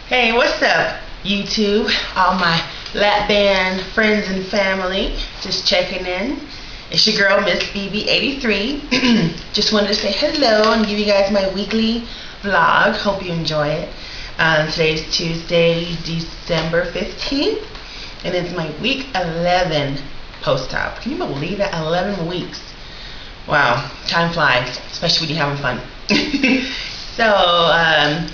Hey, what's up, YouTube? All my Lapband friends and family, just checking in. It's your girl, Miss BB83. Just wanted to say hello and give you guys my weekly vlog. Hope you enjoy it. Today's Tuesday, December 15th, and it's my week 11 post-op. Can you believe that? 11 weeks. Wow, time flies, especially when you're having fun. So,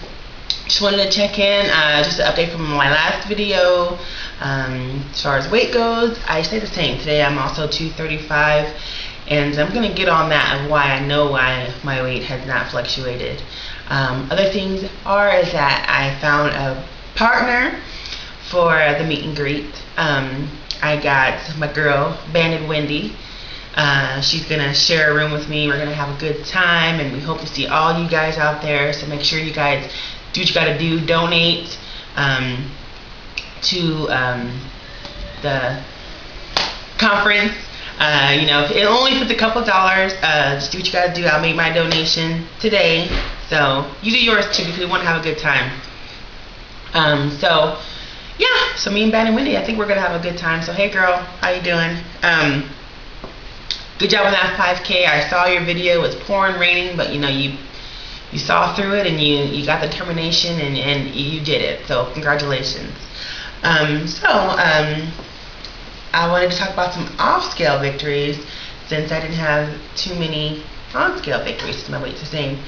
just wanted to check in, just an update from my last video. As far as weight goes, I stay the same. Today I'm also 235, and I'm going to get on that of why I know why my weight has not fluctuated. Other things is that I found a partner for the meet and greet. I got my girl, Banded Wendy. She's going to share a room with me. We're going to have a good time, and we hope to see all you guys out there. So make sure you guys do what you got to do. Donate to the conference. You know, it only puts a couple dollars. Just do what you got to do. I'll make my donation today. So you do yours too, because we want to have a good time. So yeah, so me and Ben and Wendy, I think we're gonna have a good time. So hey girl, how you doing? Good job on that 5K. I saw your video. It was pouring, raining, but you know, you saw through it, and you got the determination, and you did it. So congratulations. I wanted to talk about some off-scale victories, since I didn't have too many on-scale victories, since my weight's the same.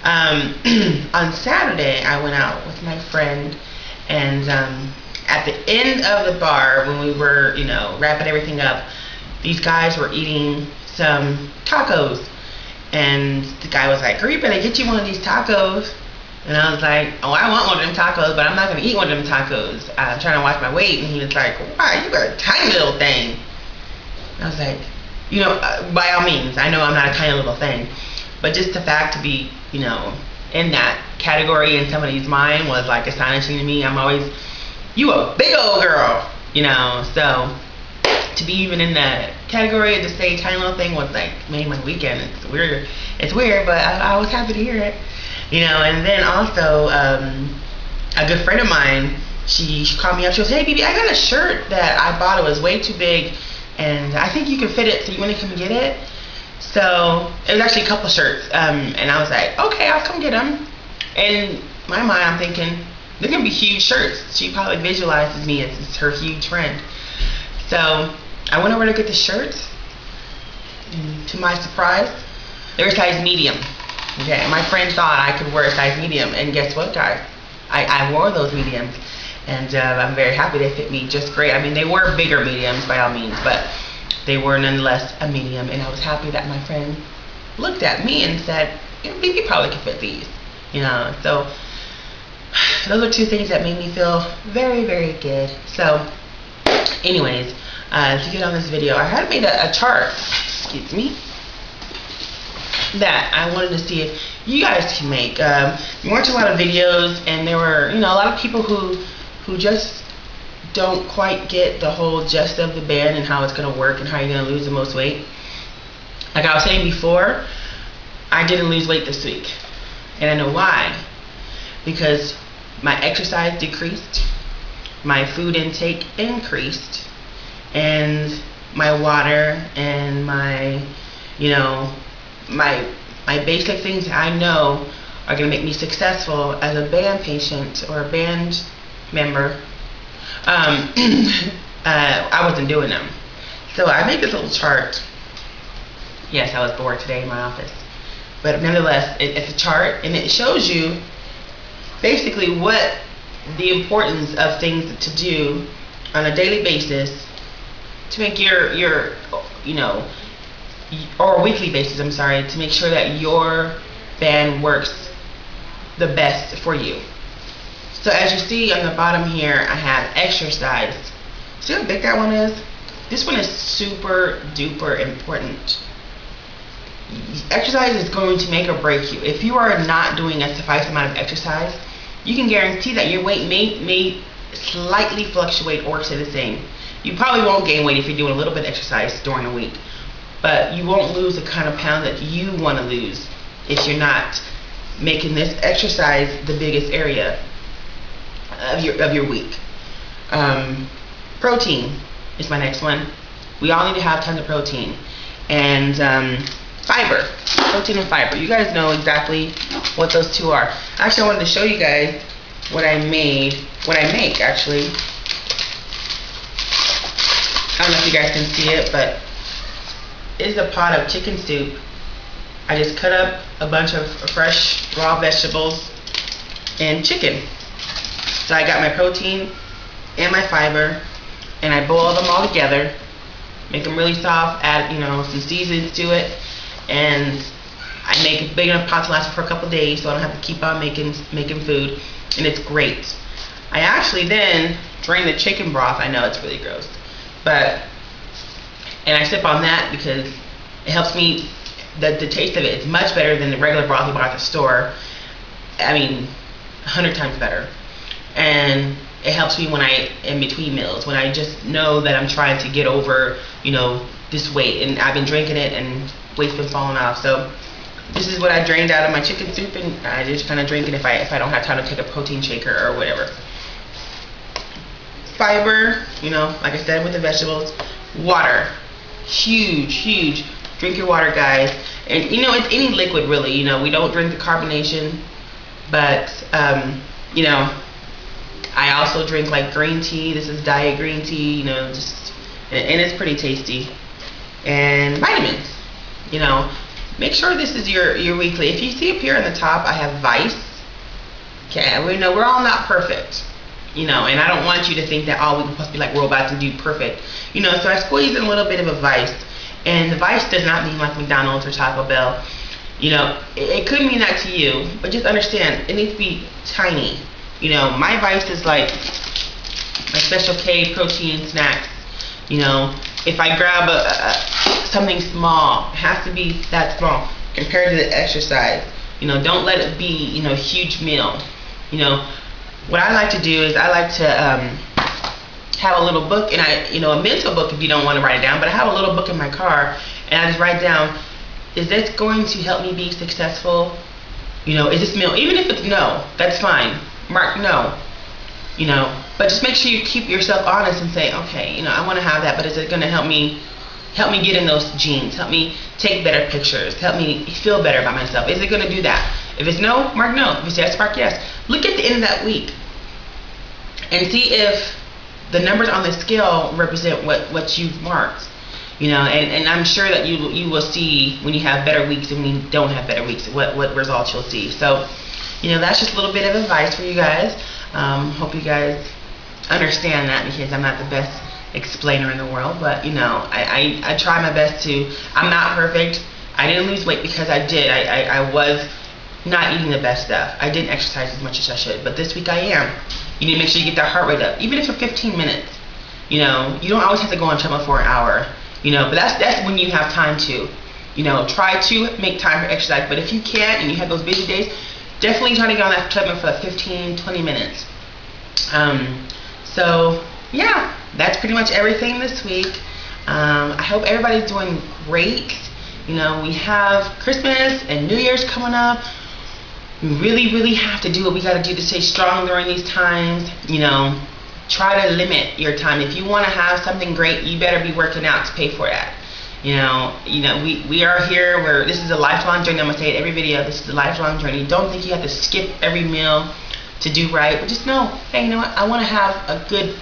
On Saturday, I went out with my friend, and at the end of the bar, when we were, you know, wrapping everything up, these guys were eating some tacos, and the guy was like, "Hurry, better get you one of these tacos." And I was like, "Oh, I want one of them tacos, but I'm not gonna eat one of them tacos. I'm trying to watch my weight." And he was like, "Why? You got a tiny little thing." And I was like, you know, by all means, I know I'm not a tiny little thing, but just the fact to be, you know, in that category in somebody's mind was like astonishing to me. I'm always, you a big old girl, you know. So to be even in that category and to say tiny little thing was like made my weekend. It's weird. It's weird, but I was happy to hear it, you know. And then also, a good friend of mine, she called me up. She goes, "Hey, BB, I got a shirt that I bought. It was way too big, and I think you can fit it. So you want to come get it?" So it was actually a couple shirts, and I was like, "Okay, I'll come get them." In my mind, I'm thinking they're gonna be huge shirts. She probably visualizes me as her huge friend. So I went over to get the shirts, and to my surprise, they were size medium. Okay, my friend thought I could wear a size medium, and guess what, guys? I wore those mediums, and I'm very happy they fit me just great. I mean, they were bigger mediums by all means, but they were nonetheless a medium, and I was happy that my friend looked at me and said, "You probably could fit these," you know. So those are two things that made me feel very, very good. So anyways, to get on this video, I had made a chart, excuse me, that I wanted to see if you guys can make. We watched a lot of videos, and there were, you know, a lot of people who just don't quite get the whole gist of the band and how it's going to work and how you're going to lose the most weight. Like I was saying before, I didn't lose weight this week, and I know why. Because my exercise decreased, my food intake increased, and my water and my, you know, my basic things that I know are going to make me successful as a band patient or a band member, I wasn't doing them. So I made this little chart. Yes, I was bored today in my office, but nonetheless, it's a chart, and it shows you basically what the importance of things to do on a daily basis to make your you know, or a weekly basis, I'm sorry, to make sure that your band works the best for you. So as you see on the bottom here, I have exercise. See how big that one is? This one is super duper important. Exercise is going to make or break you. If you are not doing a sufficient amount of exercise, you can guarantee that your weight may slightly fluctuate or stay the same. You probably won't gain weight if you're doing a little bit of exercise during the week, but you won't lose the kind of pound that you want to lose if you're not making this exercise the biggest area. of your week. Protein is my next one. We all need to have tons of protein. And fiber. Protein and fiber. You guys know exactly what those two are. Actually, I wanted to show you guys what I made. What I make, actually. I don't know if you guys can see it, but it's a pot of chicken soup. I just cut up a bunch of fresh raw vegetables and chicken. So I got my protein and my fiber, and I boil them all together, make them really soft, add some seasonings to it, and I make a big enough pot to last for a couple days, so I don't have to keep on making food, and it's great. I actually then drain the chicken broth. I know it's really gross, and I sip on that because it helps me. The taste of it is much better than the regular broth you buy at the store. I mean, 100 times better. And it helps me when in between meals, when I just know that I'm trying to get over, this weight, and I've been drinking it and weight's been falling off. So this is what I drained out of my chicken soup, and I just kind of drink it if I don't have time to take a protein shaker or whatever. Fiber, like I said, with the vegetables. Water, huge. Drink your water, guys. And it's any liquid really. We don't drink the carbonation, but I also drink like green tea. This is diet green tea. And it's pretty tasty. And vitamins. Make sure this is your weekly. If you see up here on the top, I have Vice. Okay, we know we're all not perfect. And I don't want you to think that we're supposed to be like robots and do perfect. So I squeeze in a little bit of a Vice. And the Vice does not mean like McDonald's or Taco Bell. It could mean that to you, but just understand, it needs to be tiny. My Vice is like my Special K protein snacks. If I grab something small, it has to be that small compared to the exercise. Don't let it be, huge meal. What I like to do is I like to have a little book, and a mental book if you don't want to write it down, but I have a little book in my car, and I just write down, is this going to help me be successful? Is this meal, even if it's no, that's fine. Mark no. But just make sure you keep yourself honest and say, okay, I want to have that, but is it going to help me get in those jeans, help me take better pictures, help me feel better about myself? Is it going to do that? If it's no, mark no. If it's yes, mark yes. Look at the end of that week and see if the numbers on the scale represent what you've marked. And I'm sure that you will see when you have better weeks and when you don't have better weeks, what results you'll see. So, that's just a little bit of advice for you guys. Hope you guys understand that, because I'm not the best explainer in the world, but I try my best to. I'm not perfect. I didn't lose weight because I did. I was not eating the best stuff. I didn't exercise as much as I should, but this week I am. You need to make sure you get that heart rate up, even if for 15 minutes. You don't always have to go on treadmill for an hour. But that's when you have time to. Try to make time for exercise. But if you can't and you have those busy days, definitely try to get on that treadmill for 15, 20 minutes. So yeah, that's pretty much everything this week. I hope everybody's doing great. We have Christmas and New Year's coming up. We really have to do what we got to do to stay strong during these times. Try to limit your time. If you want to have something great, you better be working out to pay for that. We are here. This is a lifelong journey. I'm gonna say it every video. This is a lifelong journey. Don't think you have to skip every meal to do right, but just know, hey, I want to have a good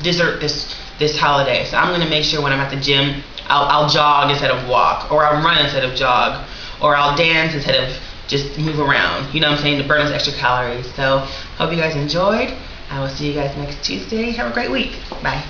dessert this holiday. So I'm gonna make sure when I'm at the gym, I'll jog instead of walk, or I'll run instead of jog, or I'll dance instead of just move around. To burn those extra calories. So hope you guys enjoyed. I will see you guys next Tuesday. Have a great week. Bye.